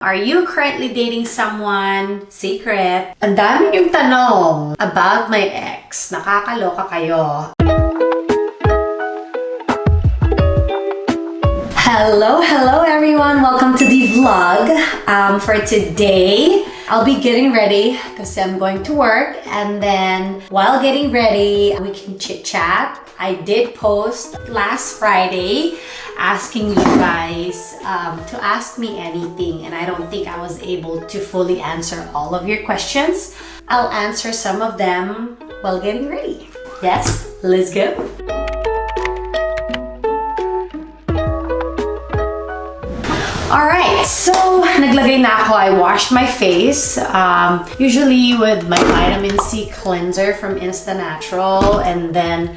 Are you currently dating someone? Secret. Ang dami yung tanong about my ex. Nakakaloka kayo. Hello everyone. Welcome to the vlog. For today, I'll be getting ready because I'm going to work, and then while getting ready, we can chit chat. I did post last Friday asking you guys to ask me anything, and I don't think I was able to fully answer all of your questions. I'll answer some of them while getting ready. Yes, let's go. Alright, so naglagay na ako. I washed my face, usually with my vitamin C cleanser from Insta Natural, and then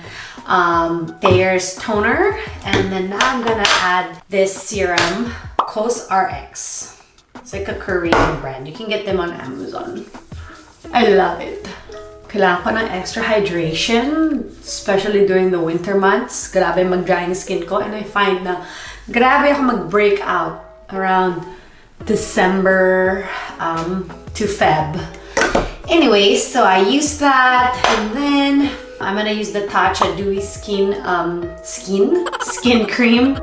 there's toner, and then now I'm gonna add this serum, COSRX. It's like a Korean brand. You can get them on Amazon. I love it. Kailangan ko ng extra hydration, especially during the winter months. Grabe mag-drying skin ko, and I find na grabe ako mag-break out around December to Feb. Anyways, so I used that, and then I'm gonna use the Tatcha Dewy Skin Cream.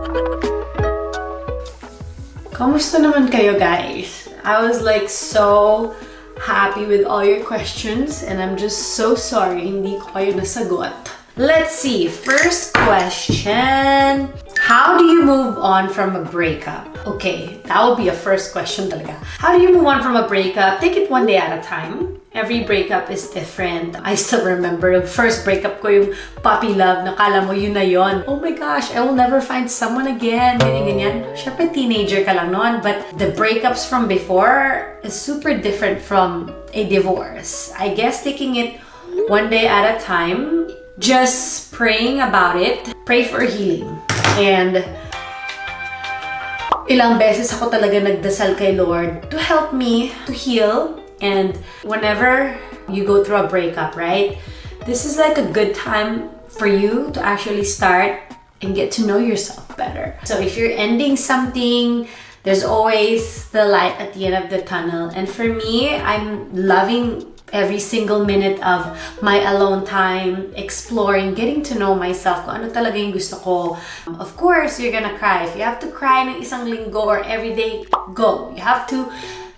Kamusta naman kayo, guys? I was like so happy with all your questions, and I'm just so sorry hindi ko kayo nasagot. Let's see. First question. How do you move on from a breakup? Okay, that would be a first question talaga. How do you move on from a breakup? Take it one day at a time. Every breakup is different. I still remember the first breakup ko, yung puppy love, nakala mo yun na yun. Oh my gosh, I will never find someone again. Ganyan. Syempre teenager ka lang noon, but the breakups from before is super different from a divorce. I guess taking it one day at a time, just praying about it, pray for healing. And ilang beses ako talaga nagdasal kay Lord to help me to heal. And whenever you go through a breakup, right? This is like a good time for you to actually start and get to know yourself better. So if you're ending something, there's always the light at the end of the tunnel. And for me, I'm loving every single minute of my alone time, exploring, getting to know myself, kung ano talaga yung gusto ko. Of course, you're gonna cry. If you have to cry ng isang linggo or every day, go. You have to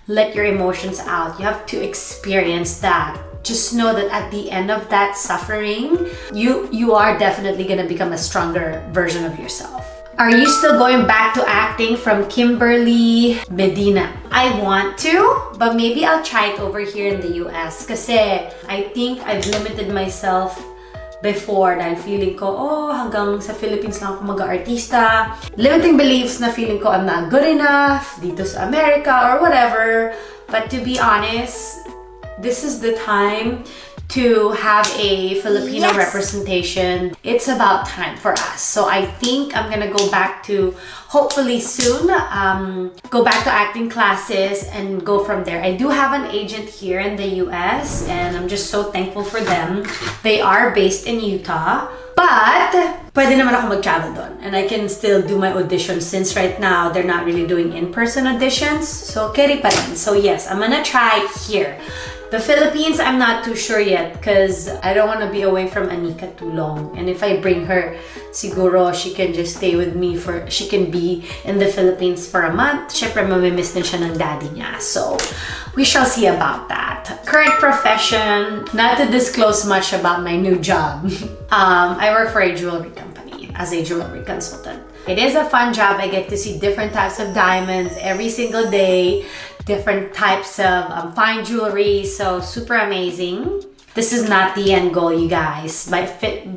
let your emotions out. You have to experience that. Just know that at the end of that suffering, you are definitely gonna become a stronger version of yourself. Are you still going back to acting from Kimberly Medina? I want to, but maybe I'll try it over here in the US. Kasi I think I've limited myself before dahil feeling ko, hanggang sa Philippines lang ako mag-artista. Limiting beliefs na feeling ko I'm not good enough dito sa America or whatever. But to be honest, this is the time to have a Filipino representation. It's about time for us. So I think I'm gonna go back to, hopefully soon, go back to acting classes and go from there. I do have an agent here in the US, and I'm just so thankful for them. They are based in Utah, but pwede naman ako mag-travel doon, and I can still do my auditions since right now they're not really doing in-person auditions. So carry pa rin. So yes, I'm gonna try here. The Philippines, I'm not too sure yet because I don't want to be away from Anika too long. And if I bring her, siguro she can just stay with me she can be in the Philippines for a month. Syempre, mamimiss din siya ng daddy niya. So, we shall see about that. Current profession, not to disclose much about my new job. I work for a jewelry company as a jewelry consultant. It is a fun job. I get to see different types of diamonds every single day, different types of fine jewelry, so super amazing. This is not the end goal, you guys.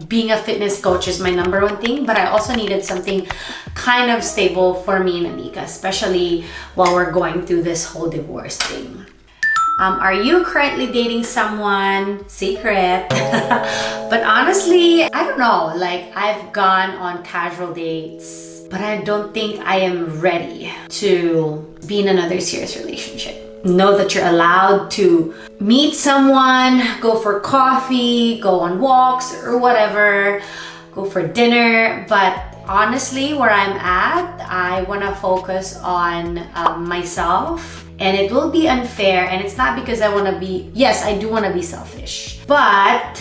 Being a fitness coach is my number one thing, but I also needed something kind of stable for me and Anika, especially while we're going through this whole divorce thing. Are you currently dating someone? Secret. But honestly, I don't know. Like, I've gone on casual dates, but I don't think I am ready to be in another serious relationship. Know that you're allowed to meet someone, go for coffee, go on walks or whatever, go for dinner, but honestly, where I'm at, I want to focus on myself. And it will be unfair, and it's not because I want to be, yes, I do want to be selfish, but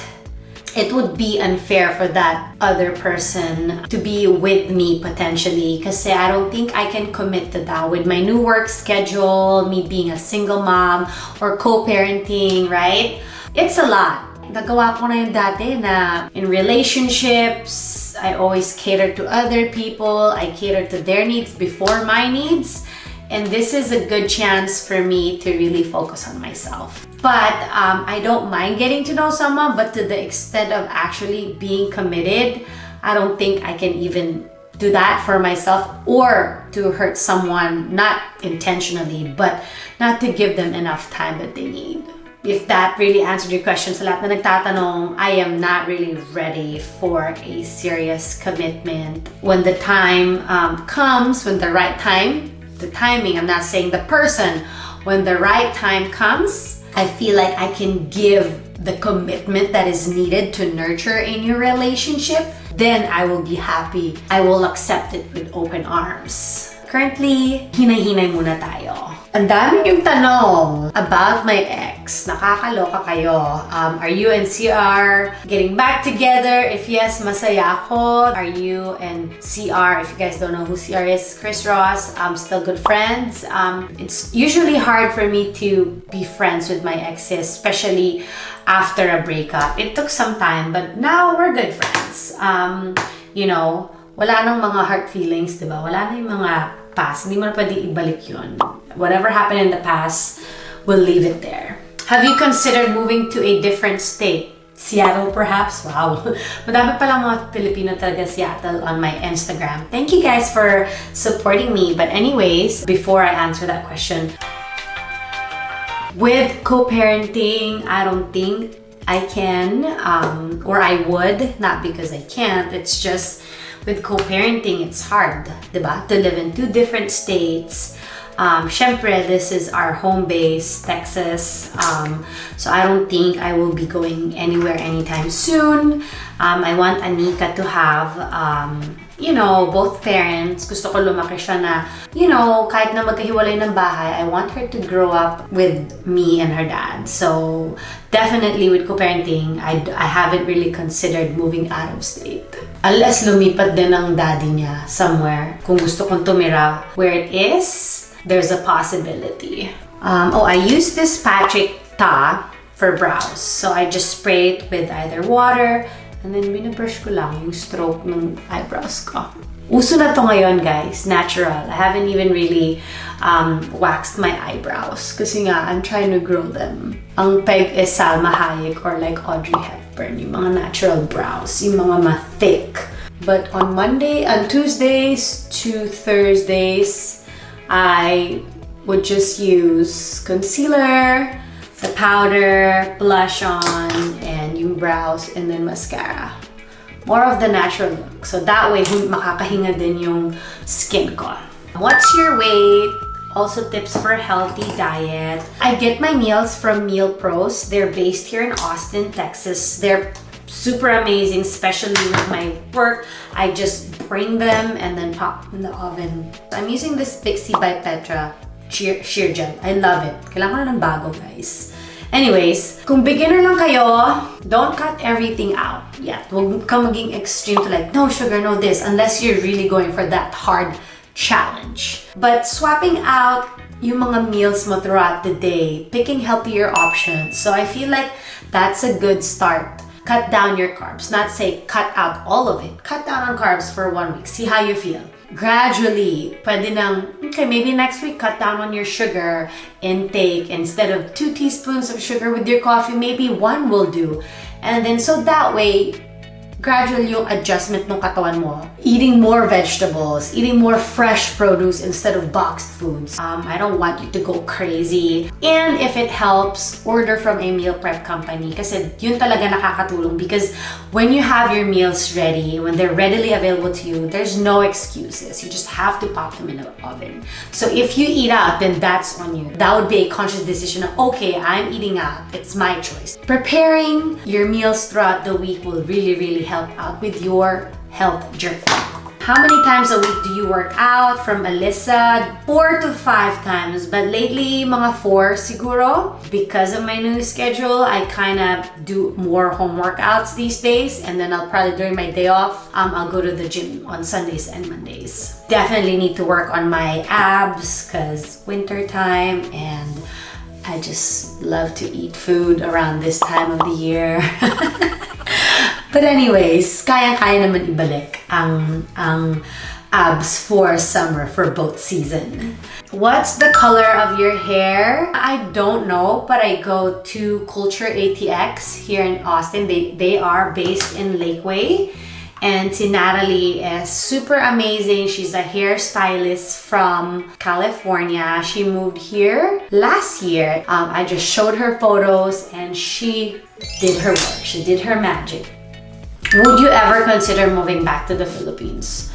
it would be unfair for that other person to be with me potentially, because I don't think I can commit to that with my new work schedule, me being a single mom or co-parenting, right? It's a lot. Nagawa ko na yun dati na in relationships, I always cater to other people. I cater to their needs before my needs. And this is a good chance for me to really focus on myself. But I don't mind getting to know someone, but to the extent of actually being committed, I don't think I can even do that for myself or to hurt someone, not intentionally, but not to give them enough time that they need. If that really answered your question, sa lahat na nagtatanong, I am not really ready for a serious commitment. When the time comes, when the right time, the timing, I'm not saying the person, when the right time comes, I feel like I can give the commitment that is needed to nurture a new relationship, then I will be happy. I will accept it with open arms. Currently, hinay-hinay muna tayo. Ang dami yung tanong about my ex. Nakakaloka kayo. Are you and CR getting back together? If yes, masaya ako. Are you and CR, if you guys don't know who CR is, Chris Ross, still good friends? It's usually hard for me to be friends with my exes, especially after a breakup. It took some time, but now we're good friends. You know, wala nang mga heart feelings, diba? Wala na yung mga past. Hindi mo na pwede ibalik yun. Whatever happened in the past, we'll leave it there. Have you considered moving to a different state? Seattle, perhaps? Wow. Madami palang mga Pilipino talaga Seattle on my Instagram. Thank you guys for supporting me. But anyways, before I answer that question, with co-parenting, I don't think I can, or I would, not because I can't. It's just with co-parenting, it's hard, diba? To live in two different states. Syempre, this is our home base, Texas. So I don't think I will be going anywhere anytime soon. I want Anika to have, you know, both parents. Gusto ko lumaki siya na, you know, kahit na magkahiwalay ng bahay, I want her to grow up with me and her dad. So definitely with co-parenting, I haven't really considered moving out of state. Unless lumipat din ang daddy niya somewhere. Kung gusto kong tumira where it is, there's a possibility. I use this Patrick Ta for brows. So I just spray it with either water and then binabrush ko lang yung stroke ng eyebrows ko. Uso na to ngayon, guys. Natural. I haven't even really waxed my eyebrows kasi nga, I'm trying to grow them. Ang peg is Salma Hayek or like Audrey Hepburn, yung mga natural brows, yung mga ma-thick. But on Tuesdays to Thursdays, I would just use concealer, the powder, blush on, and yung brows, and then mascara. More of the natural look. So that way, makakahinga din yung skin ko. What's your weight? Also tips for a healthy diet. I get my meals from Meal Pros. They're based here in Austin, Texas. They're super amazing, especially with my work. I just bring them and then pop in the oven. I'm using this Pixie by Petra sheer gel. I love it. Kailangan ko na ng bago, guys. Anyways, kung beginner lang kayo, don't cut everything out yet. Huwag kang maging extreme to like, no sugar, no this, unless you're really going for that hard challenge. But swapping out yung mga meals mo throughout the day, picking healthier options. So I feel like that's a good start. Cut down your carbs. Not say cut out all of it. Cut down on carbs for 1 week. See how you feel. Gradually, pwede nang, okay, maybe next week, cut down on your sugar intake. Instead of 2 teaspoons of sugar with your coffee, maybe 1 will do. And then, so that way, gradually yung adjustment ng katawan mo. Eating more vegetables, eating more fresh produce instead of boxed foods. I don't want you to go crazy. And if it helps, order from a meal prep company kasi yun talaga nakakatulong because when you have your meals ready, when they're readily available to you, there's no excuses. You just have to pop them in the oven. So if you eat out, then that's on you. That would be a conscious decision of, okay, I'm eating out. It's my choice. Preparing your meals throughout the week will really, really help out with your health journey. How many times a week do you work out? From Alyssa, 4 to 5 times. But lately, mga 4 siguro. Because of my new schedule, I kind of do more home workouts these days. And then I'll probably, during my day off, I'll go to the gym on Sundays and Mondays. Definitely need to work on my abs because winter time, and I just love to eat food around this time of the year. But anyways, kaya-kaya naman ibalik ang abs for summer, for both season. What's the color of your hair? I don't know, but I go to Culture ATX here in Austin. They are based in Lakeway. And si Natalie is super amazing. She's a hairstylist from California. She moved here last year. I just showed her photos and she did her work. She did her magic. Would you ever consider moving back to the Philippines?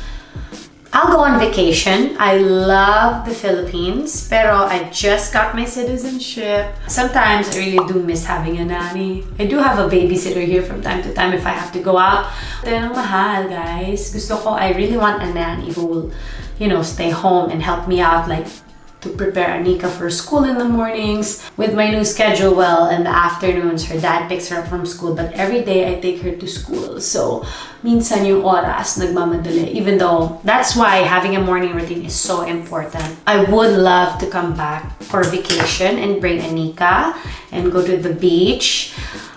I'll go on vacation. I love the Philippines, pero I just got my citizenship. Sometimes I really do miss having a nanny. I do have a babysitter here from time to time if I have to go out. Pero ang mahal, guys. I really want a nanny who will, stay home and help me out, like to prepare Anika for school in the mornings. With my new schedule, well, in the afternoons, her dad picks her up from school, but every day I take her to school. So, minsan yung oras nagmamadali. Even though that's why having a morning routine is so important. I would love to come back for vacation and bring Anika and go to the beach.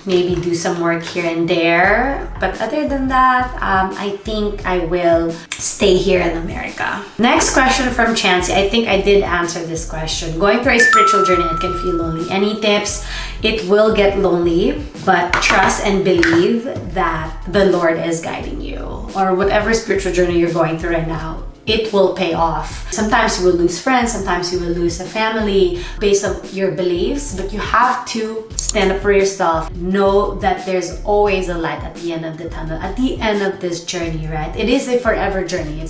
Maybe do some work here and there. But other than that, I think I will stay here in America. Next question from Chansey. I think I did answer this question. Going through a spiritual journey, it can feel lonely. Any tips? It will get lonely, but trust and believe that the Lord is guiding you. Or whatever spiritual journey you're going through right now, it will pay off. Sometimes you will lose friends, sometimes you will lose a family based on your beliefs, but you have to stand up for yourself. Know that there's always a light at the end of the tunnel, at the end of this journey, right? It is a forever journey.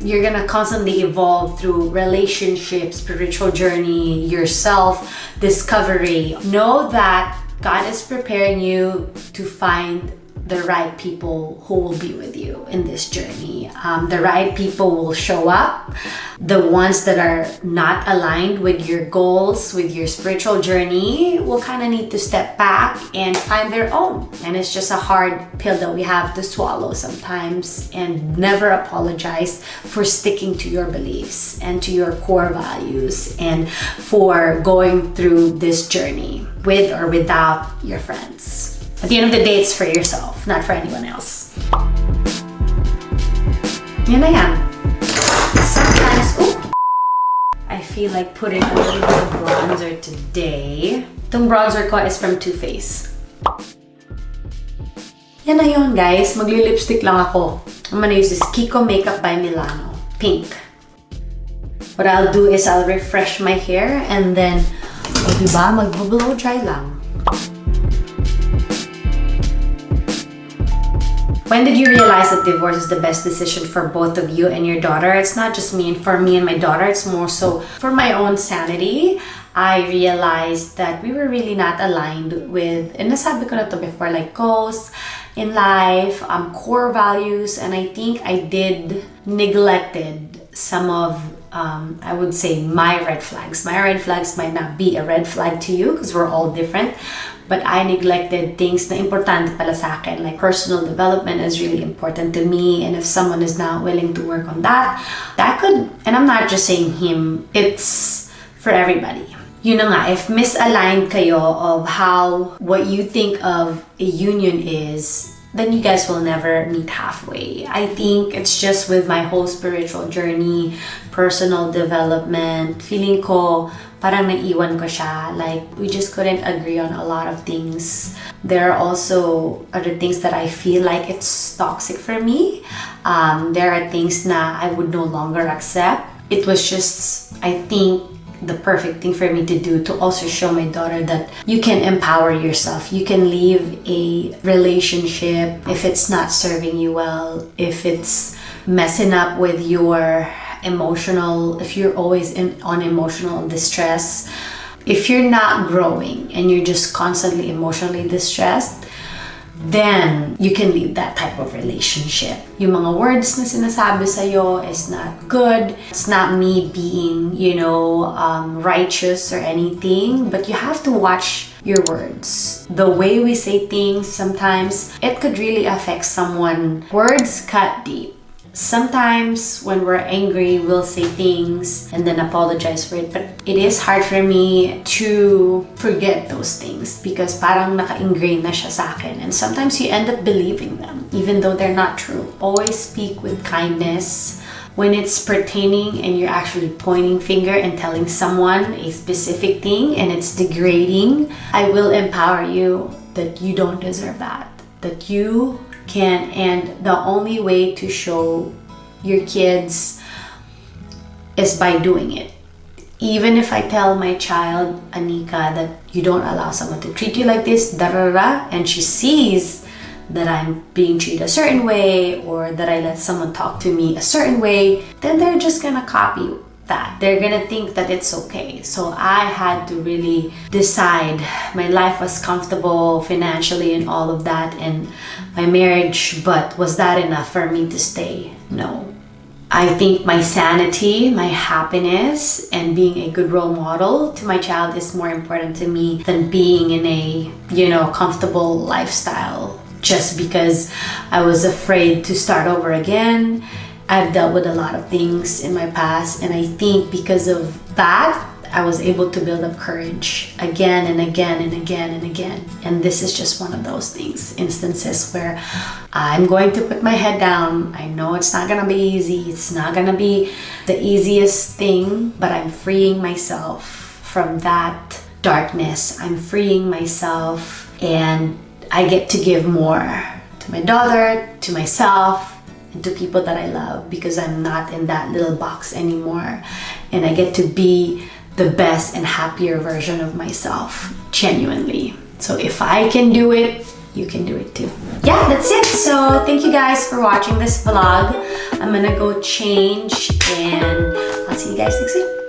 You're gonna constantly evolve through relationships, spiritual journey, yourself, discovery. Know that God is preparing you to find the right people who will be with you in this journey. The right people will show up. The ones that are not aligned with your goals, with your spiritual journey, will kind of need to step back and find their own. And it's just a hard pill that we have to swallow sometimes, and never apologize for sticking to your beliefs and to your core values, and for going through this journey with or without your friends. At the end of the day, it's for yourself, not for anyone else. Yun na yan. Sometimes, I feel like putting a little bit of bronzer today. Itong bronzer ko is from Too Faced. Yan na yun, guys. Magli-lipstick lang ako. I'm gonna use this Kiko Makeup by Milano. Pink. What I'll do is I'll refresh my hair and then, diba, mag-blow dry lang. When did you realize that divorce is the best decision for both of you and your daughter? It's not just me, and for me and my daughter, it's more so for my own sanity. I realized that we were really not aligned with, and nasabi ko na to before, like goals in life, core values, and I think I did neglected some of I would say my red flags. My red flags might not be a red flag to you because we're all different, but I neglected things na importante pala sa akin. Like personal development is really important to me, and if someone is not willing to work on that could, and I'm not just saying him, it's for everybody. Yun na nga, if misaligned kayo of what you think of a union is, then you guys will never meet halfway. I think it's just with my whole spiritual journey, personal development, feeling ko parang naiwan ko siya. Like, we just couldn't agree on a lot of things. There are also other things that I feel like it's toxic for me. There are things na I would no longer accept. It was just, I think, the perfect thing for me to do, to also show my daughter that you can empower yourself. You can leave a relationship if it's not serving you well, if it's messing up with your emotional, if you're always on emotional distress, if you're not growing and you're just constantly emotionally distressed, then you can leave that type of relationship. Yung mga words na sinasabi sa'yo is not good. It's not me being, righteous or anything, but you have to watch your words. The way we say things, sometimes it could really affect someone. Words cut deep. Sometimes when we're angry, we'll say things and then apologize for it. But it is hard for me to forget those things because parang naka-ingrain na siya sa akin. And sometimes you end up believing them, even though they're not true. Always speak with kindness. When it's pertaining and you're actually pointing finger and telling someone a specific thing and it's degrading, I will empower you that you don't deserve that. That you can, and the only way to show your kids is by doing it. Even if I tell my child, Anika, that you don't allow someone to treat you like this, and she sees that I'm being treated a certain way or that I let someone talk to me a certain way, then they're just gonna copy that. They're gonna think that it's okay. So I had to really decide. My life was comfortable financially and all of that, and my marriage, but was that enough for me to stay? No. I think my sanity, my happiness, and being a good role model to my child is more important to me than being in a, comfortable lifestyle. Just because I was afraid to start over again. I've dealt with a lot of things in my past, and I think because of that, I was able to build up courage again and again and again and again. And this is just one of those instances where I'm going to put my head down. I know it's not gonna be easy. It's not gonna be the easiest thing, but I'm freeing myself from that darkness. I'm freeing myself, and I get to give more to my daughter, to myself, and to people that I love, because I'm not in that little box anymore. And I get to be the best and happier version of myself, genuinely. So if I can do it, you can do it too. Yeah, that's it. So thank you guys for watching this vlog. I'm gonna go change, and I'll see you guys next week.